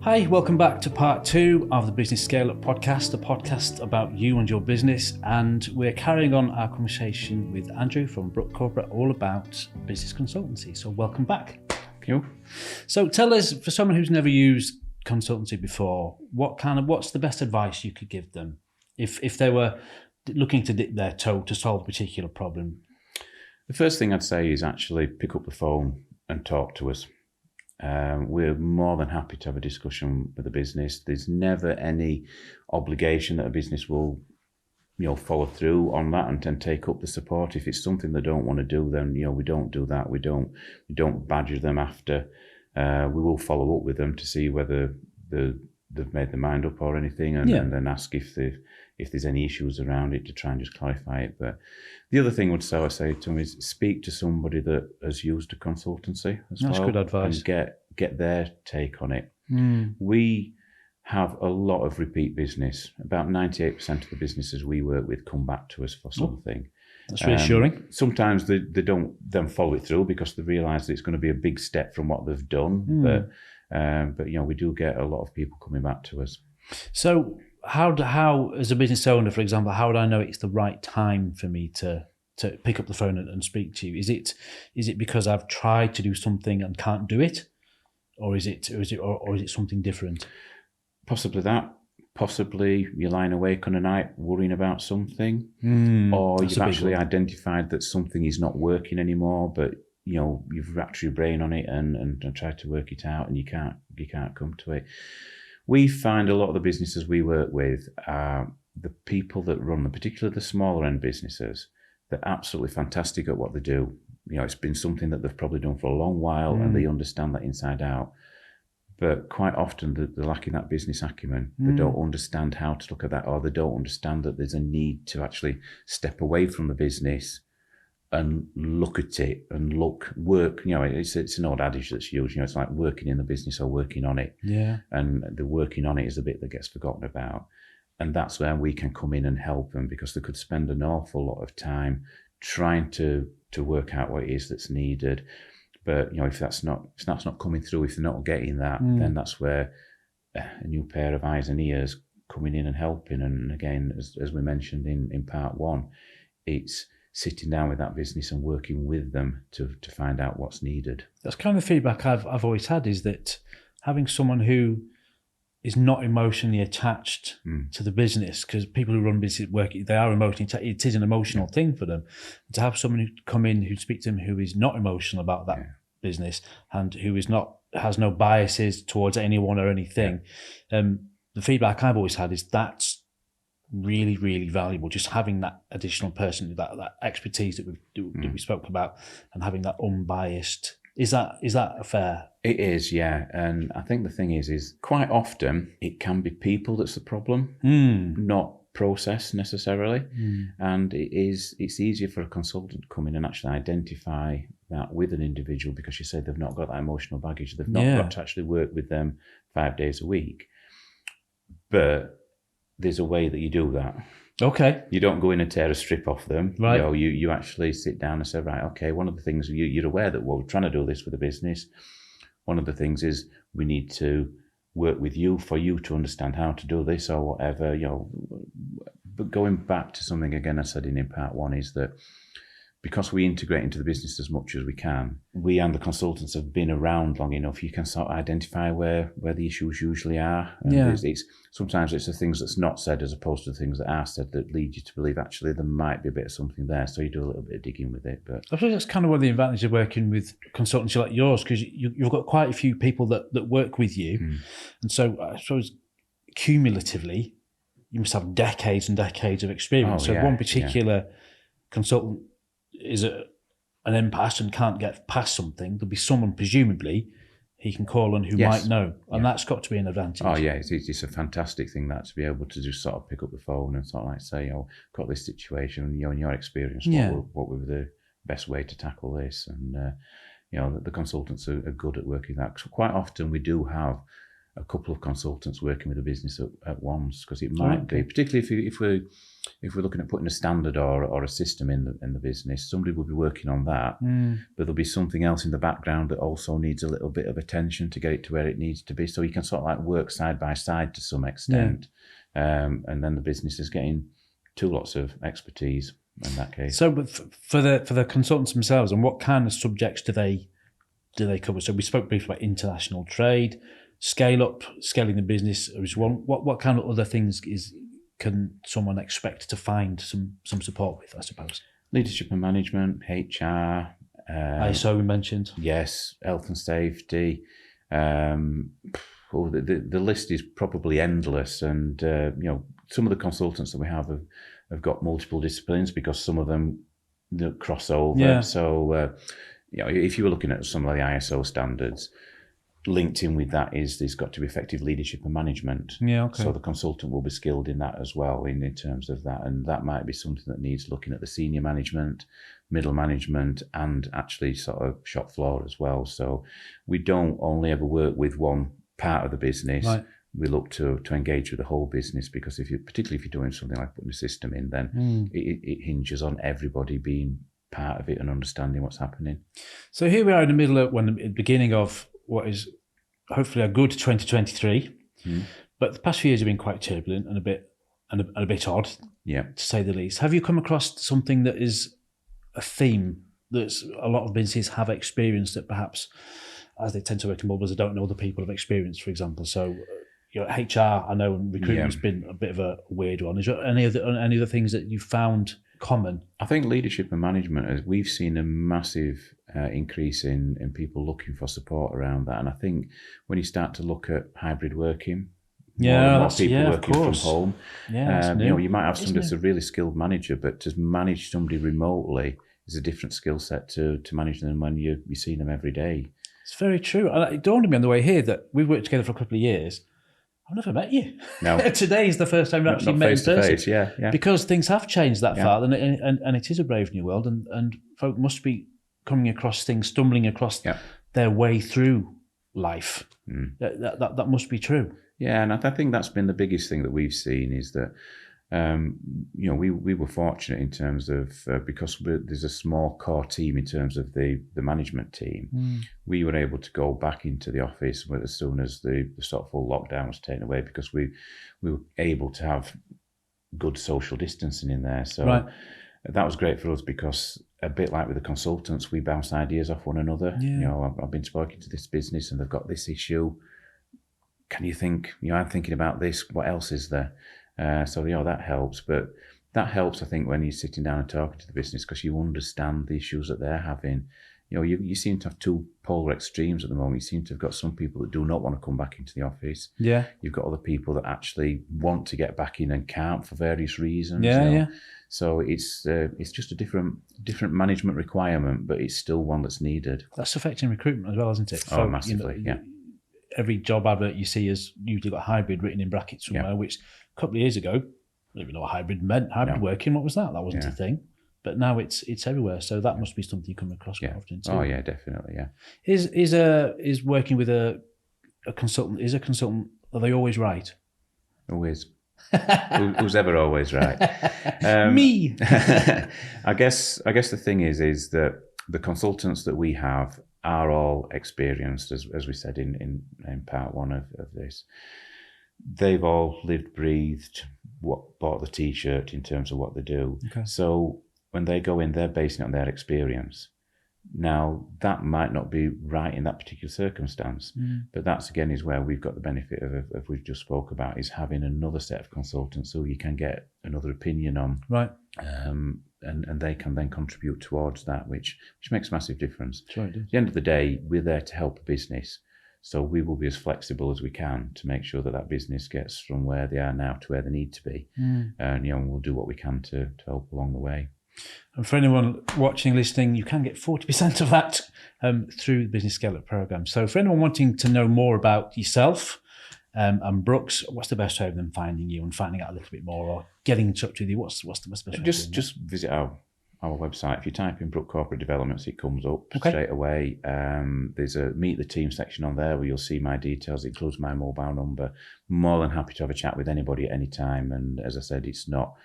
Hi, welcome back to part 2 of the Business Scale Up podcast, a podcast about you and your business. And we're carrying on our conversation with Andrew from Brook Corporate, all about business consultancy. So welcome back. Thank you. So tell us, for someone who's never used consultancy before, what's the best advice you could give them if they were looking to dip their toe to solve a particular problem? The first thing I'd say is actually pick up the phone and talk to us. We're more than happy to have a discussion with the business. There's never any obligation that a business will, follow through on that and take up the support. If it's something they don't want to do, then we don't do that. We don't badger them after. We will follow up with them to see whether they've made their mind up or anything, and then ask if there's any issues around it to try and just clarify it. But the other thing I say to them is speak to somebody that has used a consultancy as well. That's good advice. And get their take on it. We have a lot of repeat business. About 98% of the businesses we work with come back to us for something. That's reassuring. Sometimes they don't then follow it through because they realise that it's going to be a big step from what they've done. But we do get a lot of people coming back to us. So how as a business owner, for example, how would I know it's the right time for me to pick up the phone and speak to you? Is it because I've tried to do something and can't do it, or is it something different? Possibly that. Possibly you're lying awake on a night worrying about something, or you've actually identified that something is not working anymore, but you've wrapped your brain on it and tried to work it out, and you can't come to it. We find a lot of the businesses we work with, the people that run them, particularly the smaller end businesses, they're absolutely fantastic at what they do. It's been something that they've probably done for a long while, and they understand that inside out. But quite often they're lacking that business acumen. They don't understand how to look at that, or they don't understand that there's a need to actually step away from the business and look at it and work. It's an old adage that's used. It's like working in the business or working on it. Yeah. And the working on it is the bit that gets forgotten about. And that's where we can come in and help them, because they could spend an awful lot of time trying to work out what it is that's needed. But if that's not coming through, if they're not getting that, then that's where a new pair of eyes and ears coming in and helping. And again, as we mentioned in part 1, it's sitting down with that business and working with them to find out what's needed. That's kind of the feedback I've always had, is that having someone who is not emotionally attached to the business, because people who run business work, they are emotionally attached. It is an emotional thing for them. To have someone who come in, who speak to them, who is not emotional about that business and who has no biases towards anyone or anything. The feedback I've always had is that's really, really valuable. Just having that additional person, that expertise that we spoke about, and having that unbiased. Is that fair? It is, yeah. And I think the thing is quite often it can be people that's the problem, not process necessarily. And it's easier for a consultant to come in and actually identify that with an individual, because you said they've not got that emotional baggage. They've not got to actually work with them 5 days a week. But there's a way that you do that. Okay. You don't go in and tear a strip off them. Right. You actually sit down and say, right, okay, one of the things, you're aware that we're trying to do this for the business. One of the things is we need to work with you for you to understand how to do this or whatever, But going back to something, again, I said in part 1, is that because we integrate into the business as much as we can, we and the consultants have been around long enough, you can sort of identify where the issues usually are. And sometimes it's the things that's not said as opposed to the things that are said that lead you to believe actually there might be a bit of something there. So you do a little bit of digging with it. But I suppose that's kind of one of the advantages of working with consultancy like yours, because you've got quite a few people that work with you. And so I suppose cumulatively, you must have decades and decades of experience. One particular consultant is an impasse and can't get past something, there'll be someone presumably he can call on who might know, and that's got to be an advantage. Oh yeah, it's a fantastic thing, that, to be able to just sort of pick up the phone and sort of like say, got this situation, and in your experience, what would be the best way to tackle this? And the consultants are good at working that. So quite often we do have a couple of consultants working with a business at once, because it might be, particularly if we're looking at putting a standard or a system in the business, somebody will be working on that, but there'll be something else in the background that also needs a little bit of attention to get it to where it needs to be. So you can sort of like work side by side to some extent, and then the business is getting two lots of expertise in that case. So, but for the consultants themselves, and what kind of subjects do they cover? So we spoke briefly about international trade, scaling the business is one. What kind of other things can someone expect to find some support with, I suppose? Leadership and management, HR, ISO we mentioned. Yes, health and safety. The list is probably endless, and some of the consultants that we have got multiple disciplines, because some of them cross over. Yeah. So if you were looking at some of the ISO standards, linked in with that is there's got to be effective leadership and management. Yeah, okay. So the consultant will be skilled in that as well, in terms of that, and that might be something that needs looking at the senior management, middle management, and actually sort of shop floor as well. So we don't only ever work with one part of the business. Right. We look to engage with the whole business, because particularly if you're doing something like putting a system in, then it hinges on everybody being part of it and understanding what's happening. So here we are in the middle of the beginning of what is hopefully a good 2023, but the past few years have been quite turbulent and a bit odd, to say the least. Have you come across something that is a theme that a lot of businesses have experienced that perhaps, as they tend to work in bubbles, they don't know other people have experienced, for example? So, HR, I know, and recruitment's been a bit of a weird one. Is there any other things that you found common? I think leadership and management, we've seen a massive increase in people looking for support around that. And I think when you start to look at hybrid working, more people working from home, you might have somebody that's a really skilled manager, but to manage somebody remotely is a different skill set to manage them when you see them every day. It's very true. And it dawned on me on the way here that we've worked together for a couple of years. I've never met you. No. Today is the first time we've actually met in person. Face, yeah. Because things have changed that far, and it is a brave new world, and folk must be coming across things, stumbling across their way through life. That must be true. Yeah, and I think that's been the biggest thing that we've seen is that, we were fortunate in terms of, because there's a small core team in terms of the management team, we were able to go back into the office as soon as the sort of full lockdown was taken away, because we were able to have good social distancing in there. So that was great for us, because a bit like with the consultants, we bounce ideas off one another. Yeah. I've been speaking to this business and they've got this issue. Can you think, I'm thinking about this, what else is there? So that helps, but that helps, I think, when you're sitting down and talking to the business, because you understand the issues that they're having. You seem to have two polar extremes at the moment. You seem to have got some people that do not want to come back into the office. Yeah. You've got other people that actually want to get back in and can't for various reasons. Yeah. So it's just a different management requirement, but it's still one that's needed. That's affecting recruitment as well, isn't it? Oh, massively, yeah. Every job advert you see has usually got hybrid written in brackets somewhere, which a couple of years ago, I don't even know what hybrid meant. Hybrid working, what was that? That wasn't a thing. But now it's everywhere. So that must be something you come across quite often too. Oh yeah, definitely, yeah. Is working with a consultant, are they always right? Always. Who's ever always right? Me. I guess the thing is that the consultants that we have are all experienced, as we said in part one of this. They've all lived, breathed, bought the T-shirt in terms of what they do. Okay. So when they go in, they're basing it on their experience. Now, that might not be right in that particular circumstance, but that's, again, is where we've got the benefit of we've just spoke about, is having another set of consultants who you can get another opinion on. Right. And they can then contribute towards that, which makes a massive difference. Sure it does. At the end of the day, we're there to help a business. So we will be as flexible as we can to make sure that business gets from where they are now to where they need to be. And we'll do what we can to help along the way. And for anyone watching, listening, you can get 40% of that through the Business Scale Up program. So for anyone wanting to know more about yourself and Brooks, what's the best way of them finding you and finding out a little bit more, or getting in touch with you? What's the best way? Just visit our our website. If you type in Brook Corporate Developments, it comes up Okay. straight away. There's a Meet the Team section on there where you'll see my details. It includes my mobile number. More than happy to have a chat with anybody at any time. And as I said, it's not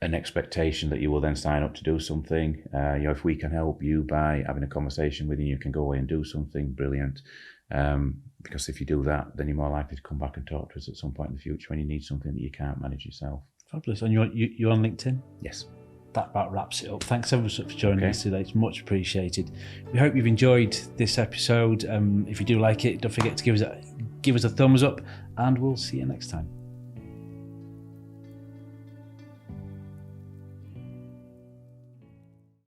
an expectation that you will then sign up to do something. If we can help you by having a conversation with you, you can go away and do something, brilliant. Because if you do that, then you're more likely to come back and talk to us at some point in the future when you need something that you can't manage yourself. Fabulous. And you're on LinkedIn? Yes. That about wraps it up. Thanks ever so much for joining us today. It's much appreciated. We hope you've enjoyed this episode. If you do like it, don't forget to give us a thumbs up, and we'll see you next time.